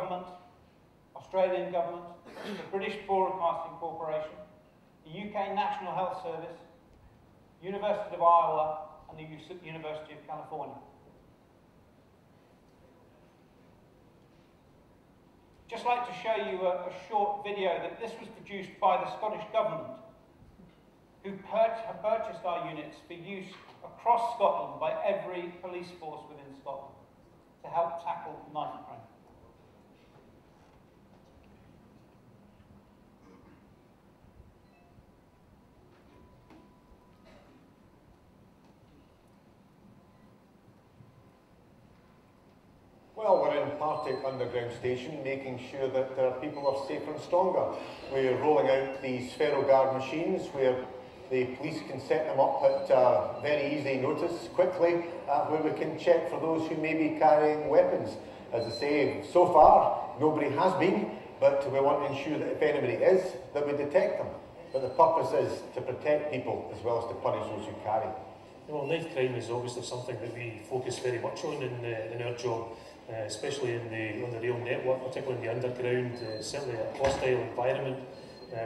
government, Australian government, the British Broadcasting Corporation, the UK National Health Service, University of Iowa, and the University of California. Just like to show you a short video that this was produced by the Scottish Government, who have purchased our units for use across Scotland by every police force within Scotland to help tackle knife crime. Well, we're in Partick Underground Station, making sure that people are safer and stronger. We're rolling out these Ferrogard machines where the police can set them up at very easy notice, quickly, where we can check for those who may be carrying weapons. As I say, so far, nobody has been, but we want to ensure that if anybody is, that we detect them. But the purpose is to protect people as well as to punish those who carry. Well, knife crime is obviously something that we focus very much on in our job. Especially on the rail network, particularly in the underground, certainly a hostile environment.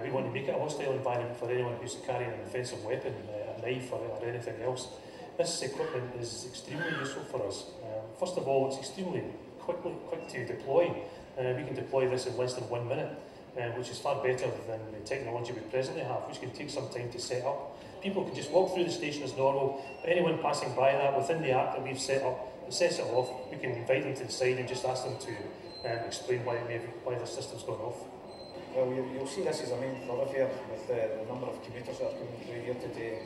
We want to make it a hostile environment for anyone who's carrying an offensive weapon, a knife or anything else. This equipment is extremely useful for us. First of all, it's extremely quick to deploy. We can deploy this in less than 1 minute, which is far better than the technology we presently have, which can take some time to set up. People can just walk through the station as normal, but anyone passing by that within the app that we've set up, it sets it off. We can invite them to the side and just ask them to explain why the system's gone off. Well, you'll see this as a main thoroughfare with the number of commuters that are coming through here today.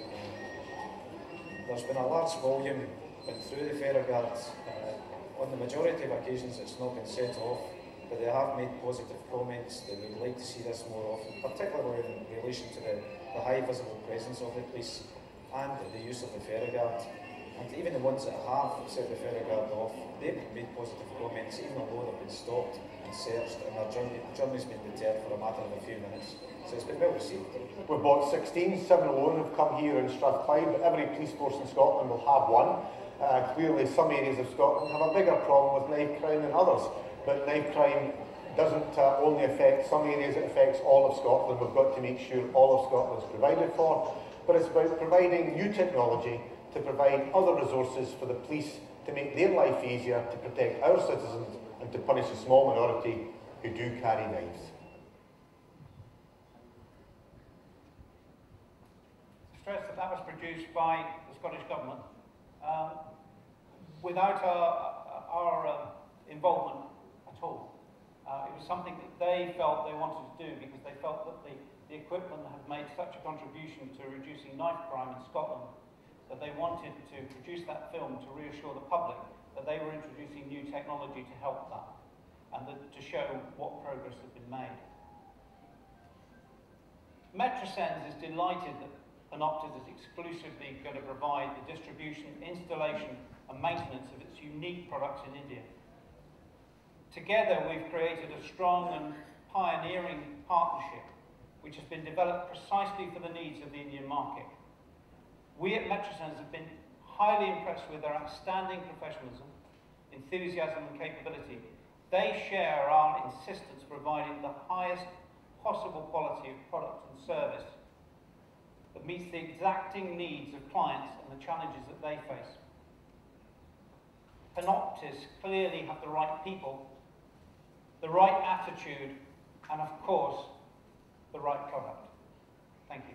There's been a large volume went through the Ferrogard. On the majority of occasions it's not been set off, but they have made positive comments that they'd like to see this more often, particularly in relation to the high visible presence of the police and the use of the Ferrogard. And even the ones that have set the Ferrogard off, they've made positive comments, even though they've been stopped and searched and their journey's been deterred for a matter of a few minutes. So it's been well received. We've bought 16, 7 alone have come here in Strathclyde, but every police force in Scotland will have one. Clearly some areas of Scotland have a bigger problem with knife crime than others, but knife crime doesn't only affect some areas, it affects all of Scotland. We've got to make sure all of Scotland is provided for, but it's about providing new technology to provide other resources for the police to make their life easier, to protect our citizens and to punish a small minority who do carry knives. Stress that was produced by the Scottish Government without our involvement at all. It was something that they felt they wanted to do because they felt that the equipment had made such a contribution to reducing knife crime in Scotland that they wanted to produce that film to reassure the public that they were introducing new technology to help that and to show what progress had been made. Metrosens is delighted that Panoptes is exclusively going to provide the distribution, installation and maintenance of its unique products in India. Together we've created a strong and pioneering partnership which has been developed precisely for the needs of the Indian market. We at Metrosens have been highly impressed with their outstanding professionalism, enthusiasm and capability. They share our insistence providing the highest possible quality of product and service that meets the exacting needs of clients and the challenges that they face. Panoptes clearly have the right people, the right attitude, and of course, the right product. Thank you.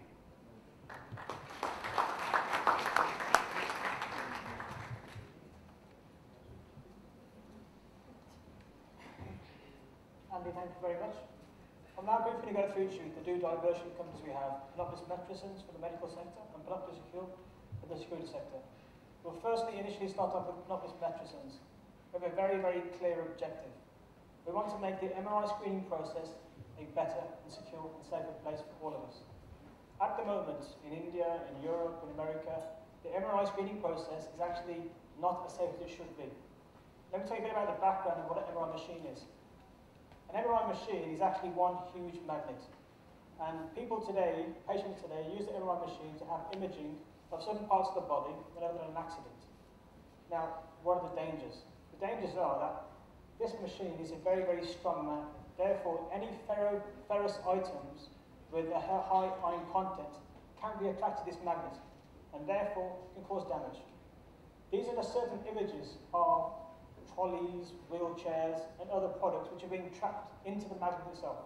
Andy, thank you very much. I'm now briefly going to go through each of the two diversion companies we have, Panoptes Metrosens for the medical sector and Panoptes Secure for the security sector. We'll firstly initially start off with Panoptes Metrosens. We have a very, very clear objective. We want to make the MRI screening process a better and secure and safer place for all of us. At the moment, in India, in Europe, in America, the MRI screening process is actually not as safe as it should be. Let me tell you a bit about the background of what an MRI machine is. An MRI machine is actually one huge magnet. And people today, patients today, use the MRI machine to have imaging of certain parts of the body whenever there's an accident. Now, what are the dangers? The dangers are that This machine is a very, very strong magnet. Therefore, any ferrous items with a high iron content can be attracted to this magnet, and therefore can cause damage. These are the certain images of trolleys, wheelchairs, and other products which are being trapped into the magnet itself.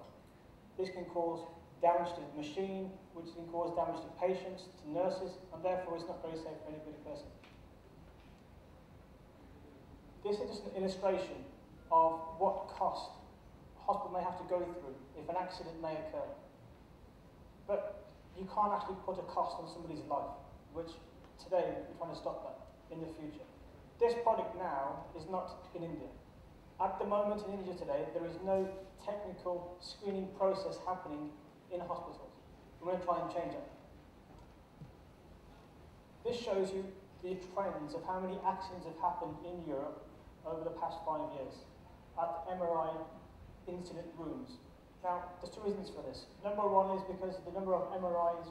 This can cause damage to the machine, which can cause damage to patients, to nurses, and therefore is not very safe for any person. This is just an illustration of what cost a hospital may have to go through if an accident may occur. But you can't actually put a cost on somebody's life, which today we're trying to stop that in the future. This product now is not in India. At the moment in India today, there is no technical screening process happening in hospitals. We're going to try and change it. This shows you the trends of how many accidents have happened in Europe over the past 5 years at MRI incident rooms. Now, there's two reasons for this. Number one is because the number of MRIs,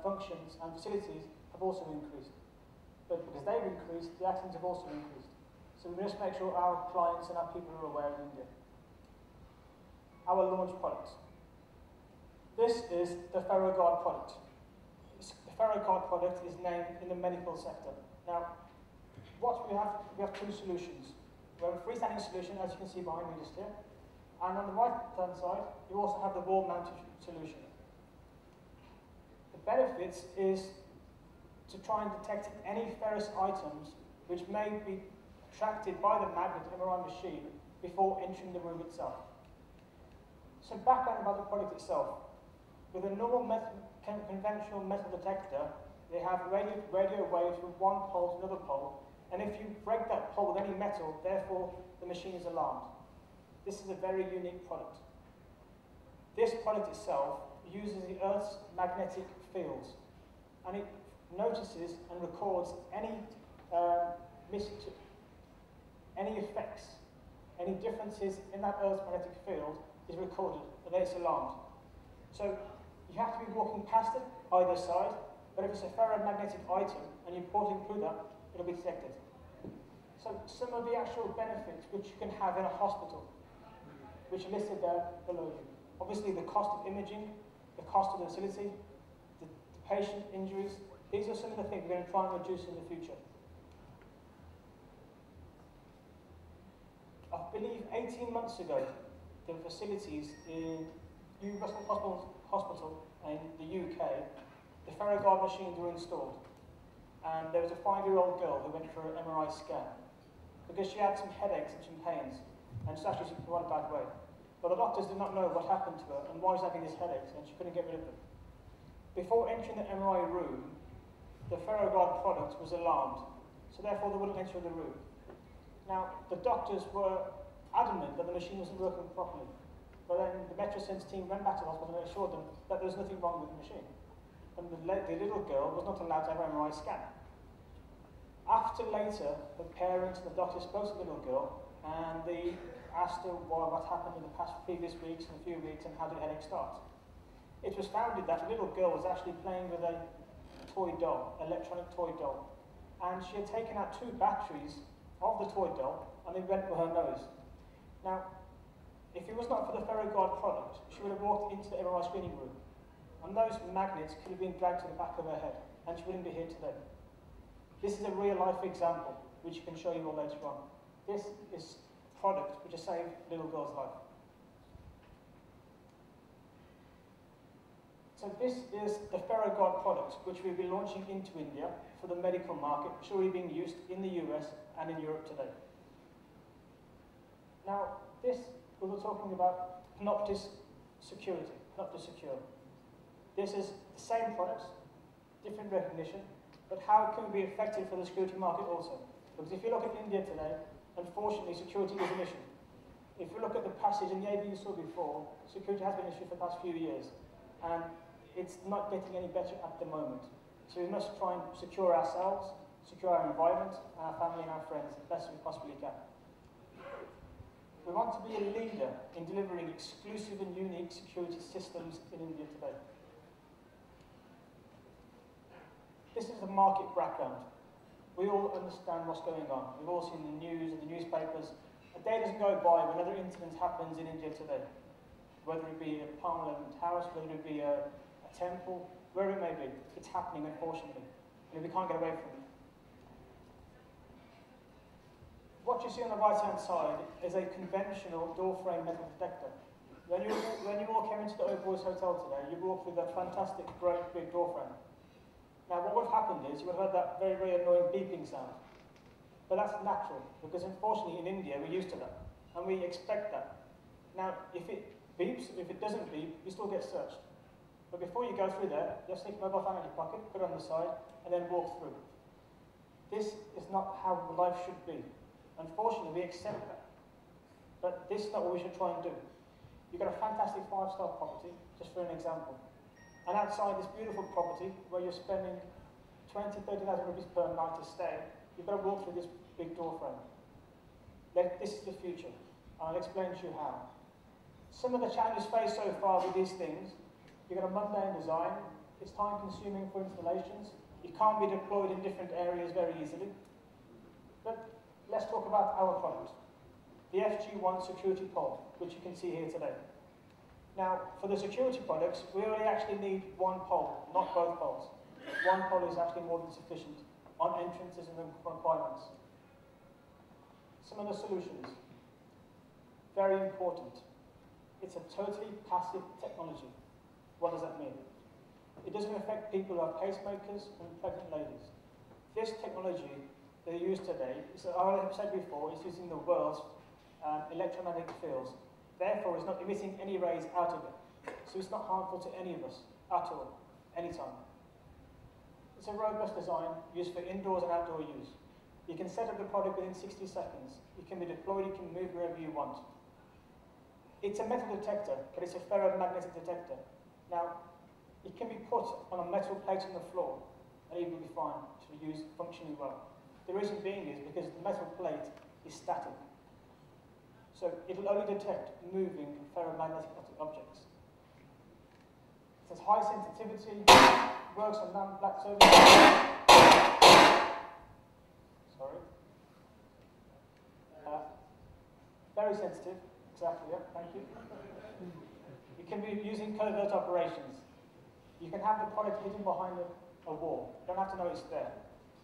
functions and facilities have also increased. But because they've increased, the accidents have also increased. So we must make sure our clients and our people are aware in India. Our launch products. This is the FerroGuard product. The FerroGuard product is named in the medical sector. Now, what we have two solutions. We have a freestanding solution, as you can see behind me just here. And on the right-hand side, you also have the wall-mounted solution. The benefits is to try and detect any ferrous items which may be attracted by the magnet MRI machine before entering the room itself. Some background about the product itself. With a normal conventional metal detector, they have radio waves from one pole to another pole, and if you break that pole with any metal, therefore the machine is alarmed. This is a very unique product. This product itself uses the Earth's magnetic fields, and it notices and records any effects, any differences in that Earth's magnetic field is recorded, and then it's alarmed. So you have to be walking past it either side, but if it's a ferromagnetic item and you're porting through that, it'll be detected. So some of the actual benefits which you can have in a hospital, which are listed there below you. Obviously the cost of imaging, the cost of the facility, the patient injuries, these are some of the things we're going to try and reduce in the future. I believe 18 months ago, the facilities in New Russell Hospital in the UK, the FerroGuard machines were installed. And there was a 5-year-old girl who went for an MRI scan because she had some headaches and some pains, and she actually in quite a bad way. But the doctors did not know what happened to her and why she was having these headaches, and she couldn't get rid of them. Before entering the MRI room, the FerroGuard product was alarmed, so therefore they wouldn't enter the room. Now, the doctors were adamant that the machine wasn't working properly, but then the MetroSense team went back to the hospital and assured them that there was nothing wrong with the machine. And the little girl was not allowed to have an MRI scan. After later, the parents and the doctor spoke to the little girl, and they asked her what happened in the previous weeks and a few weeks, and how did the headache start. It was found that the little girl was actually playing with a toy doll, electronic toy doll, and she had taken out 2 batteries of the toy doll, and they went for her nose. Now, if it was not for the FerroGuard product, she would have walked into the MRI screening room, and those magnets could have been dragged to the back of her head, and she wouldn't be here today. This is a real-life example, which you can show you all later on. This is a product which has saved a little girl's life. So this is the FerroGuard product, which we'll be launching into India for the medical market, which is already being used in the US and in Europe today. Now, this, we were talking about Panoptes security, Panoptes Secure. This is the same products, different recognition, but how it can be effective for the security market also. Because if you look at India today, unfortunately, security is an issue. If you look at the passage in the AB you saw before, security has been an issue for the past few years, and it's not getting any better at the moment. So we must try and secure ourselves, secure our environment, our family and our friends as best as we possibly can. We want to be a leader in delivering exclusive and unique security systems in India today. This is the market background. We all understand what's going on. We've all seen the news and the newspapers, and a day doesn't go by when another incident happens in India today, whether it be a Parliament House, whether it be a temple, wherever it may be. It's happening, unfortunately, and we can't get away from it. What you see on the right-hand side is a conventional door-frame metal detector. When you walk here into the Old Boys Hotel today, you walk through that fantastic, great big door-frame. Now, what would have happened is you would have heard that very, very annoying beeping sound. But that's natural, because unfortunately in India we're used to that, and we expect that. Now, if it beeps, if it doesn't beep, you still get searched. But before you go through there, just take your mobile phone out of your pocket, put it on the side, and then walk through. This is not how life should be. Unfortunately, we accept that. But this is not what we should try and do. You've got a fantastic 5-star property, just for an example. And outside this beautiful property, where you're spending 20,000, 30,000 rupees per night to stay, you've got to walk through this big door frame. This is the future. I'll explain to you how. Some of the challenges faced so far with these things, you've got a mundane design, it's time consuming for installations, it can't be deployed in different areas very easily. But let's talk about our product, the FG1 security pole, which you can see here today. Now, for the security products, we only actually need one pole, not both poles. One pole is actually more than sufficient on entrances and requirements. Some of the solutions, very important. It's a totally passive technology. What does that mean? It doesn't affect people who have pacemakers and pregnant ladies. This technology they use today, as I've said before, is using the world's electromagnetic fields. Therefore, it's not emitting any rays out of it. So it's not harmful to any of us at all, anytime. It's a robust design used for indoors and outdoor use. You can set up the product within 60 seconds. It can be deployed, it can move wherever you want. It's a metal detector, but it's a ferromagnetic detector. Now, it can be put on a metal plate on the floor, and it will be fine to use functioning well. The reason being is because the metal plate is static. So it'll only detect moving ferromagnetic objects. It has high sensitivity, works on non-black surfaces. Sorry. Very sensitive, exactly, yeah, thank you. You can be using covert operations. You can have the product hidden behind a wall. You don't have to know it's there.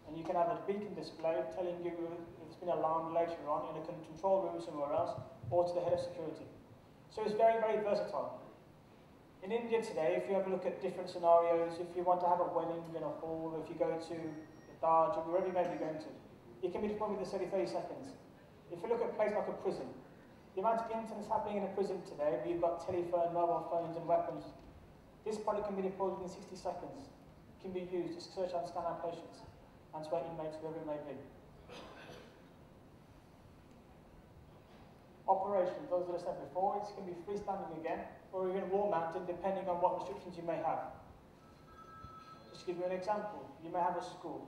And you can have a beacon display telling you if it's been alarmed later on in a control room somewhere else, or to the head of security. So it's very, very versatile. In India today, if you have a look at different scenarios, if you want to have a wedding in a hall, or if you go to the Taj, or wherever you may be going to, it can be deployed within 30 seconds. If you look at a place like a prison, the amount of incidents happening in a prison today, where you've got telephone, mobile phones, and weapons, this product can be deployed within 60 seconds. It can be used to search and scan our patients, and to our inmates, whoever it may be. Operations, those that I said before, it can be freestanding again, or even wall-mounted, depending on what restrictions you may have. Just to give you an example, you may have a school.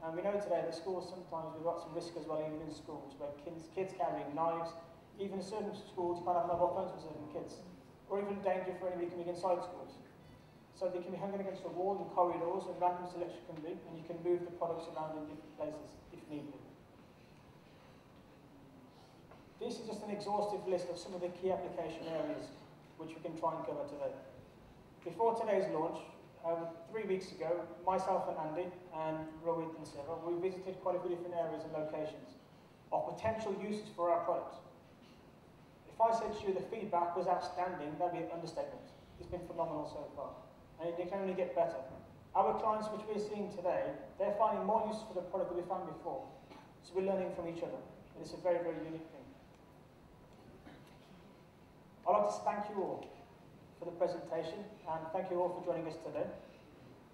And we know today that schools sometimes we've got some risk as well, even in schools, where kids carrying knives, even in certain schools you can't have mobile phones for certain kids, or even danger for anybody coming inside schools. So they can be hung against the wall in corridors, and random selection can be, and you can move the products around in different places if need be. This is just an exhaustive list of some of the key application areas which we can try and cover today. Before today's launch, 3 weeks ago, myself and Andy and Rohit and Sarah, we visited quite a few different areas and locations of potential uses for our product. If I said to you the feedback was outstanding, that'd be an understatement. It's been phenomenal so far, and it can only get better. Our clients, which we're seeing today, they're finding more uses for the product than we found before. So we're learning from each other, and it's a very, very unique thing. I'd like to thank you all for the presentation, and thank you all for joining us today.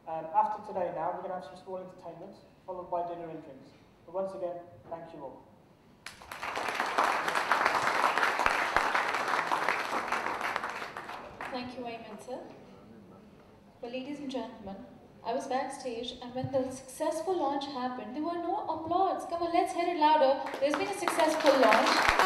After today now, we're going to have some small entertainment, followed by dinner and drinks. But once again, thank you all. Thank you very much, sir. Well, ladies and gentlemen, I was backstage, and when the successful launch happened, there were no applause. Come on, let's hear it louder. There's been a successful launch.